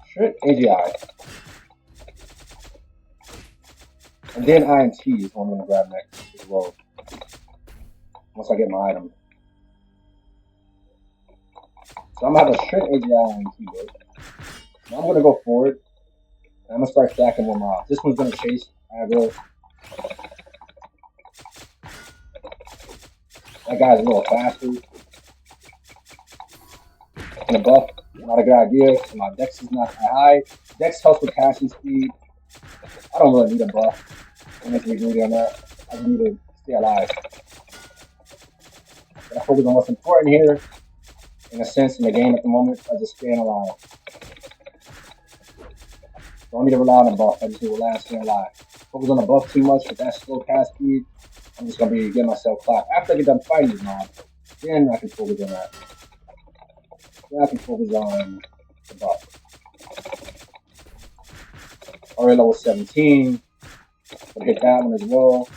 Strip, AGI. And then INT is what I'm going to grab next as well. Once I get my item. So I'm going to have a Strip, AGI, and INT build. Now I'm going to go forward. And I'm going to start stacking more mobs. This one's going to chase aggro. That guy's a little faster. And a buff, not a good idea. So my dex is not that high. Dex helps with casting speed. I don't really need a buff. I'm not going to be greedy on that. I just need to stay alive. But I focus on what's important here. In a sense, in the game at the moment, I just staying alive. Don't need to rely on a buff. I just need to rely on staying alive. Focus on the buff too much with that slow cast speed. I'm just going to be getting myself clapped. After I get done fighting these mobs, then I can focus on that. Then I can focus on the buff. Already level 17. Gonna hit that one as well.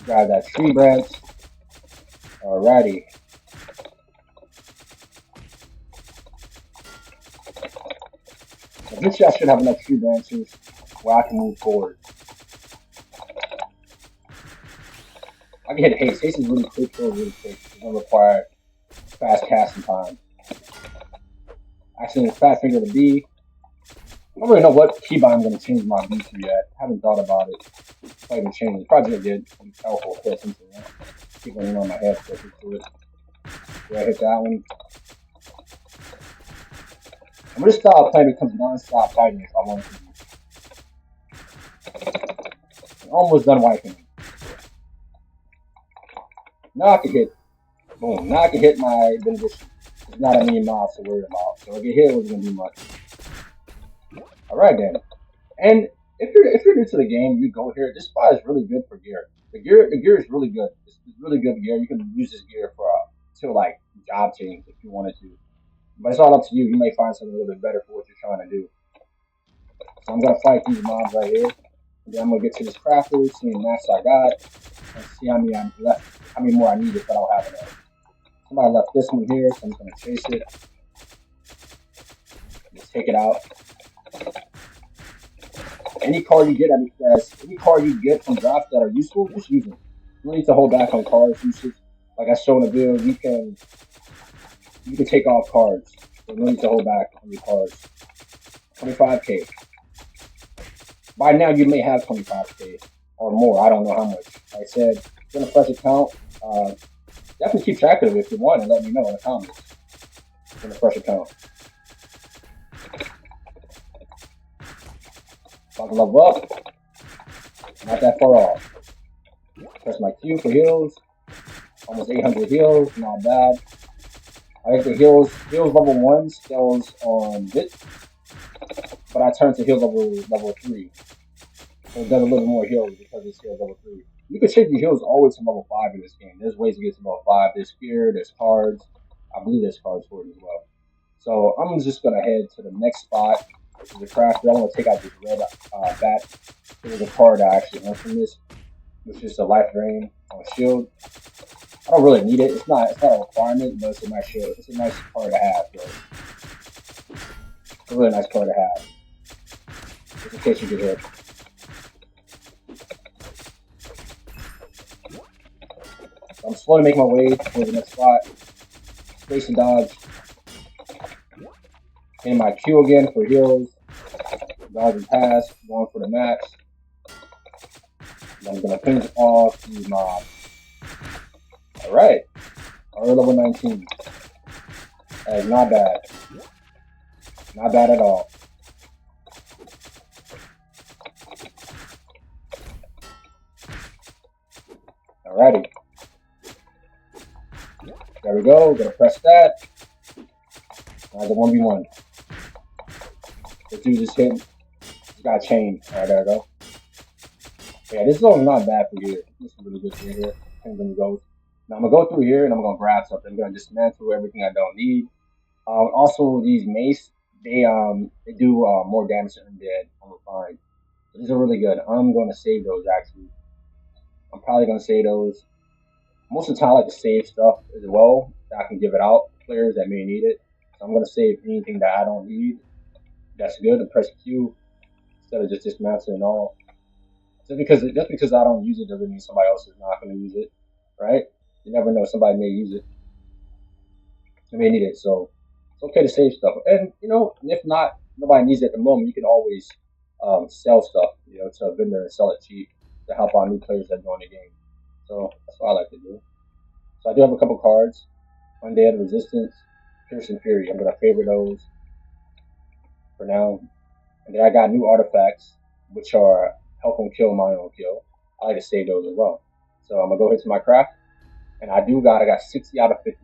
Grab that tree branch. Alrighty. Eventually I should have enough tree branches where I can move forward. I can hit haste. Haste is really quick, kills really quick. It doesn't require fast casting time. Actually, it's fast finger to B. I don't really know what keybind I'm going to change my B to yet. I haven't thought about it. If I even change it. Probably did. I'm powerful to pay attention to that. Keep running on my head closer to it. Do I hit that one? I'm going to stop playing becomes non-stop fighting if I want to be. I'm almost done wiping. Now I can hit. Boom. Now I can hit my benediction. It's not a million miles to worry about. So if I get hit, it wasn't going to do much. Alright then. And if you're new to the game, you go here. This spot is really good for gear. The gear is really good. It's really good gear. You can use this gear for to like job change if you wanted to. But it's all up to you. You may find something a little bit better for what you're trying to do. So I'm gonna fight these mobs right here. And then I'm gonna get to this crafter, see how much I got, and see how many I'm left, how many more I need if I don't have enough. Somebody left this one here, so I'm just gonna chase it. Just take it out. Any card you get, any card you get from drops that are useful, just use them. You don't need to hold back on cards usage. Like I showed in the video, you can take off cards. So you don't need to hold back on your cards. 25k. By now you may have 25k or more. I don't know how much. Like I said, if you're in a fresh account, definitely keep track of it if you want and let me know in the comments. In a fresh account. About to level up. Not that far off. Press my Q for heals. Almost 800 heals. Not bad. I think the heals level 1 spells on this. But I turned to heal level 3. So it does a little more heals because it's heals level 3. You can change your heals all the way to level 5 in this game. There's ways to get to level 5. There's spear, there's cards. I believe there's cards for it as well. So I'm just going to head to the next spot, which is the crafter. I'm going to take out this red bat. There's a card I actually learned from this, which is the life drain on shield. I don't really need it. It's not a requirement, but it's a nice shield. It's a nice card to have, though. It's a really nice card to have. Just in case you get hit. So I'm slowly making my way towards the next spot. Space and dodge. Hitting my Q again for heals. Dodge and pass. Going for the max. And I'm going to finish off these mobs. Alright. Already level 19. That is not bad. Not bad at all. Alrighty. There we go. Gonna press that. Now the 1v1. This dude just hit. Just got chained. Alright, there we go. Yeah, this zone's not bad for here. This is really good for here. Depends on the goes. Now I'm gonna go through here and I'm gonna grab something. I'm gonna dismantle everything I don't need. Also, these mace, they do more damage to undead on refined. So these are really good. I'm gonna save those actually. I'm probably gonna save those. Most of the time, I like to save stuff as well that I can give it out to players that may need it. So I'm gonna save anything that I don't need. That's good. And press Q instead of just dismantling all. Just because I don't use it doesn't mean somebody else is not gonna use it, right? You never know. Somebody may use it. They may need it. So it's okay to save stuff. And if not, nobody needs it at the moment. You can always sell stuff, to a vendor and sell it cheap to help out new players that join the game. So that's what I like to do. So I do have a couple cards. Undead, Resistance, Pierce and Fury. I'm going to favor those for now. And then I got new artifacts, which are Help on Kill, Mine on Kill. I like to save those as well. So I'm going to go here to my craft. And I got 60 out of 50.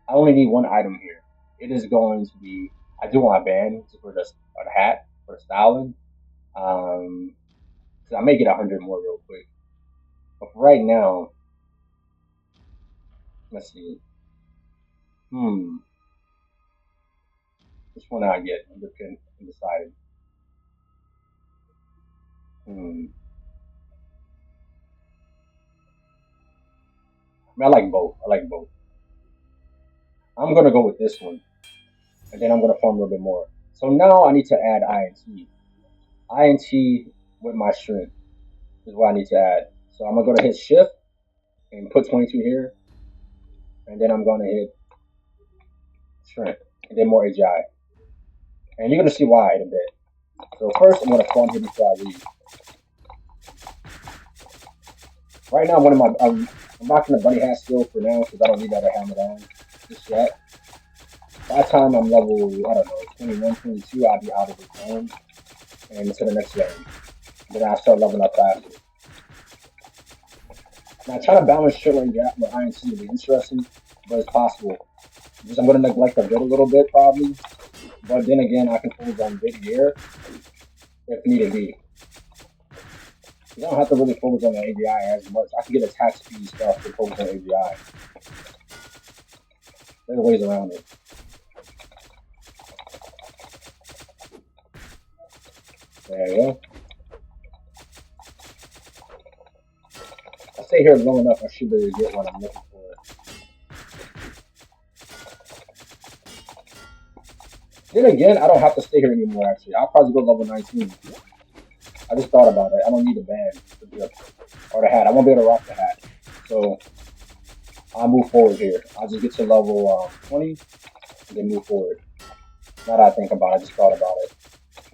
I only need one item here. It is going to be, I do want a band for the hat, for the styling. So I may get 100 more real quick. But for right now, let's see. Hmm. Which one I get? I'm undecided. Hmm. I mean, I like both. I like both. I'm gonna go with this one, and then I'm gonna farm a little bit more. So now I need to add INT. INT with my strength is what I need to add. So I'm gonna hit Shift and put 22 here, and then I'm gonna hit Strength, and then more AGI. And you're gonna see why in a bit. So first, I'm gonna farm here before I leave. Right now, I'm rocking the bunny hat still for now because I don't need that helmet on just yet. By the time I'm level, I don't know, 21, 22, I'll be out of the zone and into the next zone. Then I start leveling up faster. Now, trying to balance shit like that with INC will be interesting, but it's possible. Just I'm gonna neglect the vid a little bit probably, but then again, I can focus on vid here if need be. You don't have to really focus on the AGI as much. I can get attack speed stuff to focus on AGI. There's ways around it. There you go. I stay here long enough, I should be able to get what I'm looking for. Then again, I don't have to stay here anymore, actually. I'll probably go level 19. I just thought about it. I don't need a band or the hat. I won't be able to rock the hat. So I'll move forward here. I'll just get to level 20 and then move forward. Now that I think about it, I just thought about it.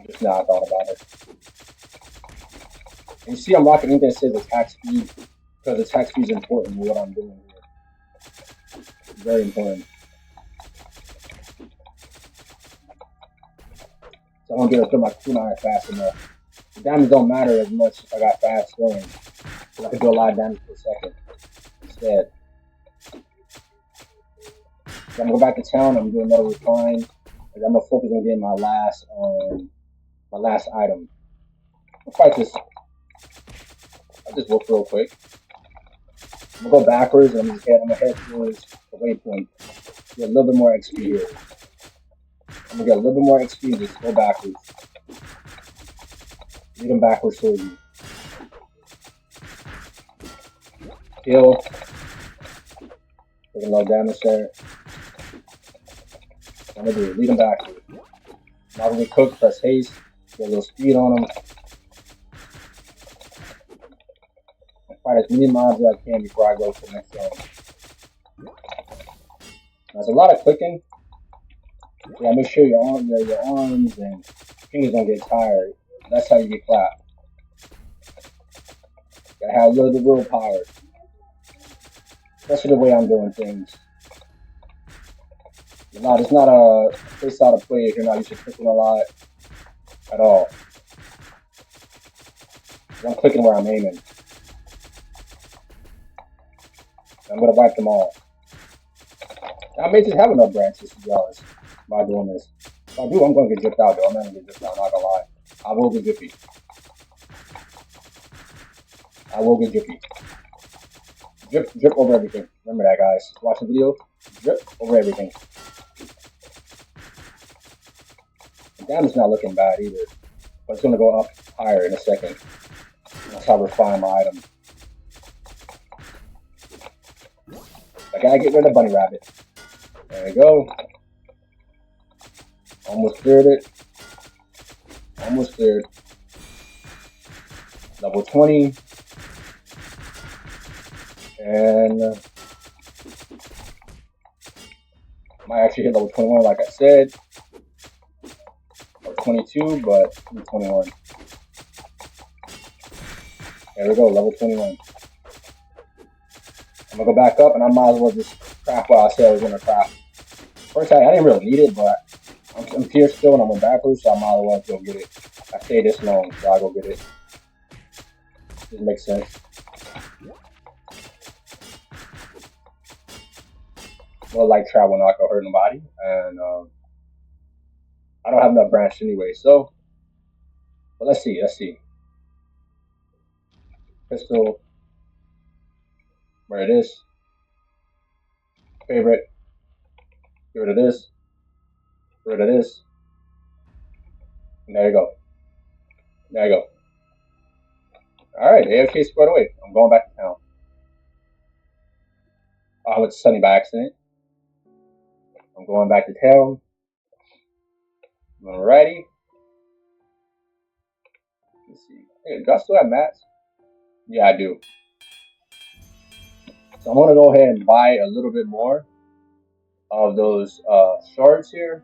Just now I thought about it. And you see, I'm rocking anything that says attack speed because attack speed is important with what I'm doing here. It's very important. So I'm gonna be able to throw my kunai fast enough. The damage don't matter as much if I got fast throwing. I can do a lot of damage per second instead. So I'm gonna go back to town. I'm doing another refine. And I'm gonna focus on getting my last item. I'll fight this. I'll just look real quick. I'm gonna go backwards and I'm gonna head towards the waypoint. Get a little bit more XP here. I'm gonna get a little bit more XP and just go backwards. Lead them backwards towards you. Kill. Taking a little damage there. I'm gonna do it. Lead them backwards. Not gonna get cooked, press haste. Get a little speed on them. And fight as many mobs as I can before I go to the next zone. There's a lot of clicking. Yeah, make sure your arms and fingers don't get tired. That's how you get clapped. Gotta have a little bit of willpower. Especially the way I'm doing things. It's not a place out of play if you're not used to clicking a lot at all. I'm clicking where I'm aiming. I'm gonna wipe them all. I may just have enough branches to be honest by doing this. If I do, I'm gonna get dripped out though. I'm not gonna get dripped out, I'm not gonna lie. I will get drippy. I will get drippy. Drip over everything. Remember that, guys. Watch the video. Drip over everything. The damage not looking bad either, but it's gonna go up higher in a second. That's how I refine my item. I gotta get rid of the bunny rabbit. There we go. Almost cleared it. Almost cleared. Level 20. And might actually hit level 21 like I said. Or 22, but 21. There we go, level 21. I'm gonna go back up and I might as well just craft what I said I was gonna craft. First, I didn't really need it, but I'm here still and I'm going backwards, so I might as well go get it. I stayed this long, so I'll go get it. This makes sense. Well, like travel, not gonna hurt nobody, and I don't have enough branch anyway. So, but let's see. Pistol, where it is. Favorite. Get rid of this. Get rid of this. And there you go. There you go. Alright, AFK squared away. I'm going back to town. I went to Sunny by accident. I'm going back to town. Alrighty. Let's see. Hey, do I still have mats? Yeah, I do. So I'm gonna go ahead and buy a little bit more of those shards here.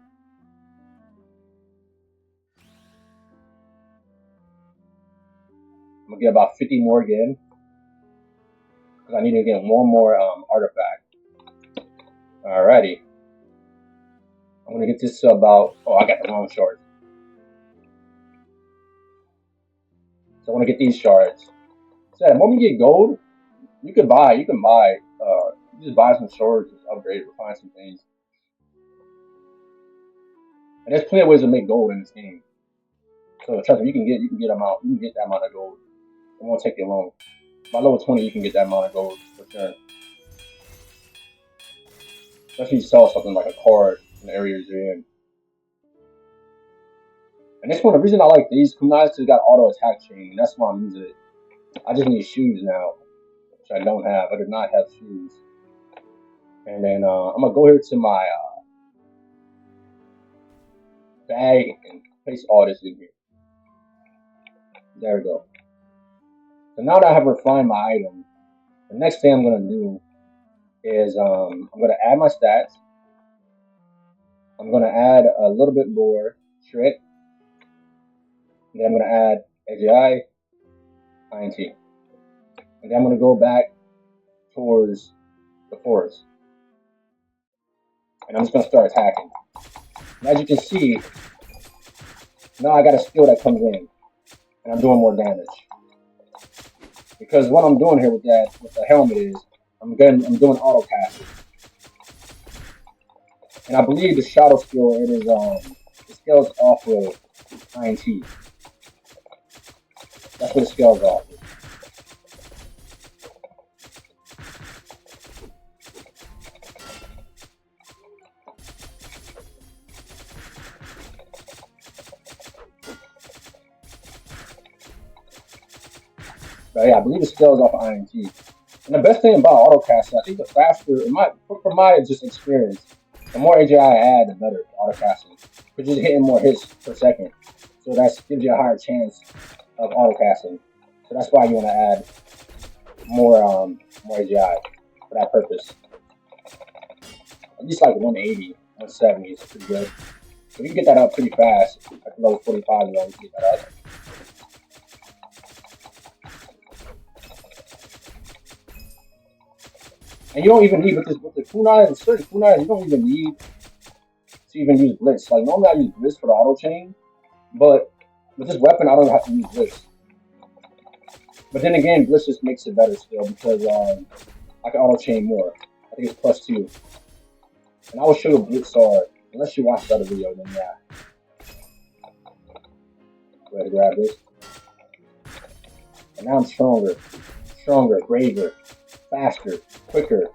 I'm gonna get about 50 more again because I need to get one more artifact. Alrighty. I'm gonna get this to about. Oh, I got the wrong shards. So I want to get these shards. So the moment you get gold, you can buy. You just buy some swords, just upgrade, refine some things. And there's plenty of ways to make gold in this game. So trust me, you can get them out. You can get that amount of gold. It won't take you long. By level 20, you can get that amount of gold for sure. Especially if you sell something like a card in the areas you're in. And this one, the reason I like these Kunai is because it got auto attack chain, and that's why I'm using it. I just need shoes now, which I don't have. I do not have shoes. And then I'm gonna go here to my bag and place all this in here. There we go. So now that I have refined my item, the next thing I'm gonna do is I'm gonna add my stats. I'm gonna add a little bit more trick. And then I'm gonna add AGI, INT. And then I'm gonna go back towards the forest. And I'm just gonna start attacking. And as you can see, now I got a skill that comes in. And I'm doing more damage. Because what I'm doing here with the helmet is I'm doing auto casting. And I believe the shadow skill it scales off of INT. That's what it scales off. But yeah, I believe it scales off of INT. And the best thing about autocasting, I think the faster, for my just experience, the more AGI I add, the better autocasting. Because you're hitting more hits per second. So that gives you a higher chance of autocasting. So that's why you want to add more AGI for that purpose. At least like 180, 170 is pretty good. So you can get that up pretty fast. At level 45, you can get that up. And you don't even need with the Kunai and certain Kunai, you don't even need to even use Blitz. Like normally I use Blitz for the auto chain, but with this weapon I don't have to use Blitz. But then again, Blitz just makes it better still because I can auto chain more. I think it's +2. And I will show you a Blitz sword. Unless you watch the other video, then yeah. Go ahead and grab this. And now I'm stronger, braver, faster, quicker.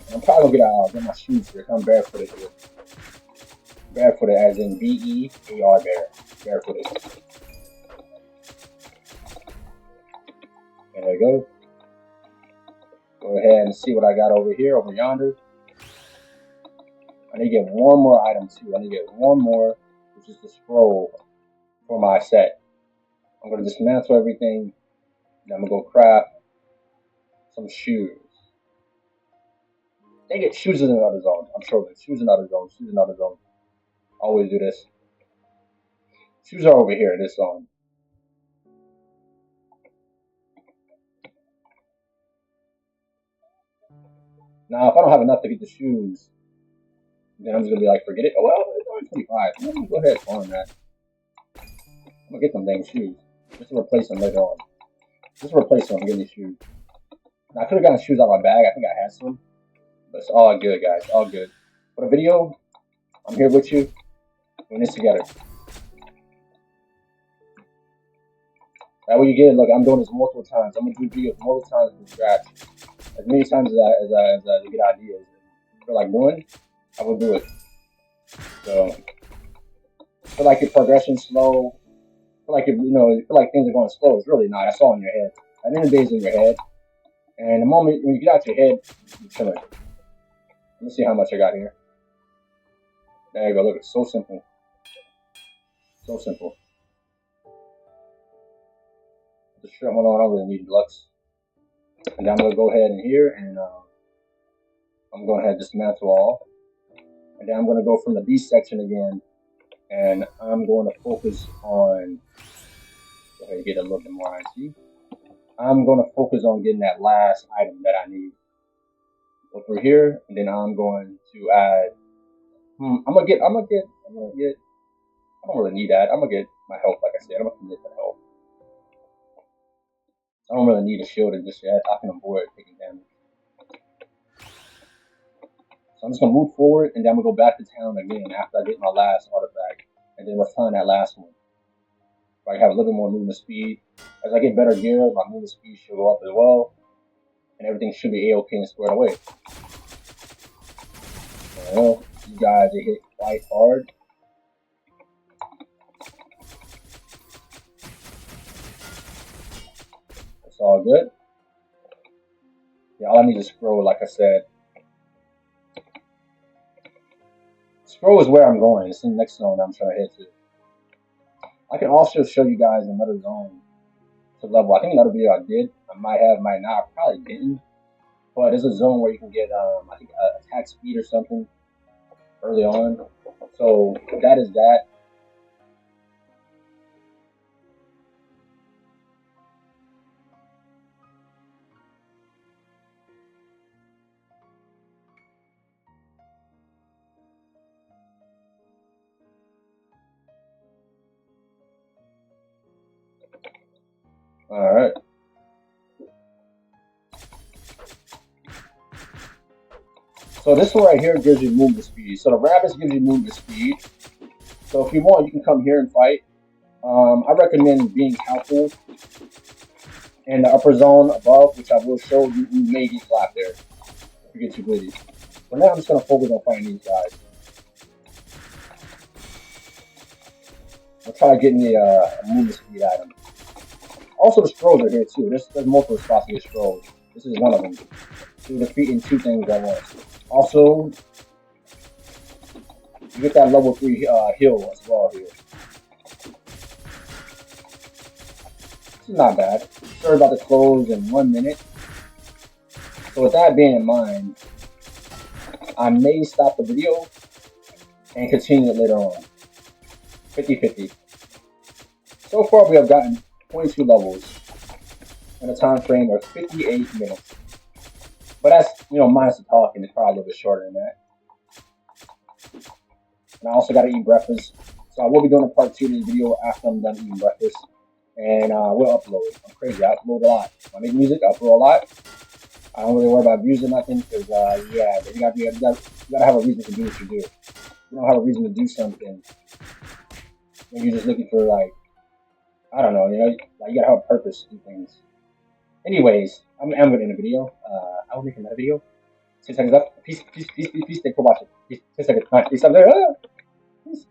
And I'm probably gonna get my shoes here. I'm barefooted here. Barefooted as in B-E-A-R barefooted. And there you go. Go ahead and see what I got over here, over yonder. I need to get one more item too. I need to get one more, which is the scroll for my set. I'm gonna dismantle everything. Then I'm gonna go craft some shoes. Dang it, shoes is in another zone. I'm trolling. Shoes in another zone. Shoes in another zone. Always do this. Shoes are over here in this zone. Now, if I don't have enough to get the shoes, then I'm just gonna be like, forget it. Oh well, it's only 25. I'm gonna go ahead and farm that. I'm gonna get them dang shoes. Just to replace them later on. Just to replace them and get these shoes. Now, I could have gotten shoes out of my bag. I think I had some. But it's all good, guys. All good. For the video, I'm here with you. We're in this together. That way you get it. Look, I'm doing this multiple times. I'm gonna do videos multiple times from scratch, as many times as I get ideas. If I feel like doing, I will do it. So feel like your progression's slow. Feel like you feel like things are going slow. It's really not. That's all in your head. At the end of the day, it's in your head. And the moment when you get out your head, you're chilling. Let me see how much I got here. There you go. Look, it's so simple. So simple. The shrimp one on, I don't really need deluxe. And then I'm gonna go ahead in here and I'm going ahead and dismantle all. And then I'm gonna go from the B section again, and I'm going to focus on. Go ahead and get a little bit more IC. I'm gonna focus on getting that last item that I need. Go through here, and then I'm going to add. I'm gonna get. I don't really need that. I'm gonna get my health, like I said. I'm gonna get the health. I don't really need a shield just yet. I can avoid taking damage. So I'm just gonna move forward, and then I'm gonna go back to town again after I get my last artifact, and then return that last one. So I have a little bit more movement speed. As I get better gear, my movement speed should go up as well, and everything should be a-okay and squared away. So, you guys are hit quite hard. It's all good. Yeah, all I need is scroll, like I said. Scroll is where I'm going. It's in the next zone I'm trying to hit to. I can also show you guys another zone to level. I think another video I did. I might have, might not. I probably didn't. But there's a zone where you can get, I think, attack speed or something early on. So that is that. All right. So this one right here gives you movement speed. So the rabbits gives you movement speed. So if you want, you can come here and fight. I recommend being careful in the upper zone above, which I will show you. You may get slapped there if you get too greedy. For now, I'm just gonna focus on fighting these guys. I'll try getting a movement speed item. Also, the scrolls are here too. There's multiple spots to get scrolls. This is one of them. So you're defeating two things at once. Also, you get that level 3 heal as well here. This is not bad. Sorry about to close in 1 minute. So with that being in mind, I may stop the video and continue it later on. 50-50. So far we have gotten 22 levels in a time frame of 58 minutes. But that's, minus the talking, it's probably a little bit shorter than that. And I also got to eat breakfast. So I will be doing a part 2 of this video after I'm done eating breakfast. And we'll upload. I'm crazy. I upload a lot. When I make music, I upload a lot. I don't really worry about views or nothing because, yeah, you gotta have a reason to do what you do. You don't have a reason to do something. When you're just looking for, like, I don't know, like you gotta have a purpose to do things. Anyways, I'm gonna end the video. I will make another video. 10 seconds left. Peace. Thanks for watching. Peace. 10 seconds. Peace. Peace.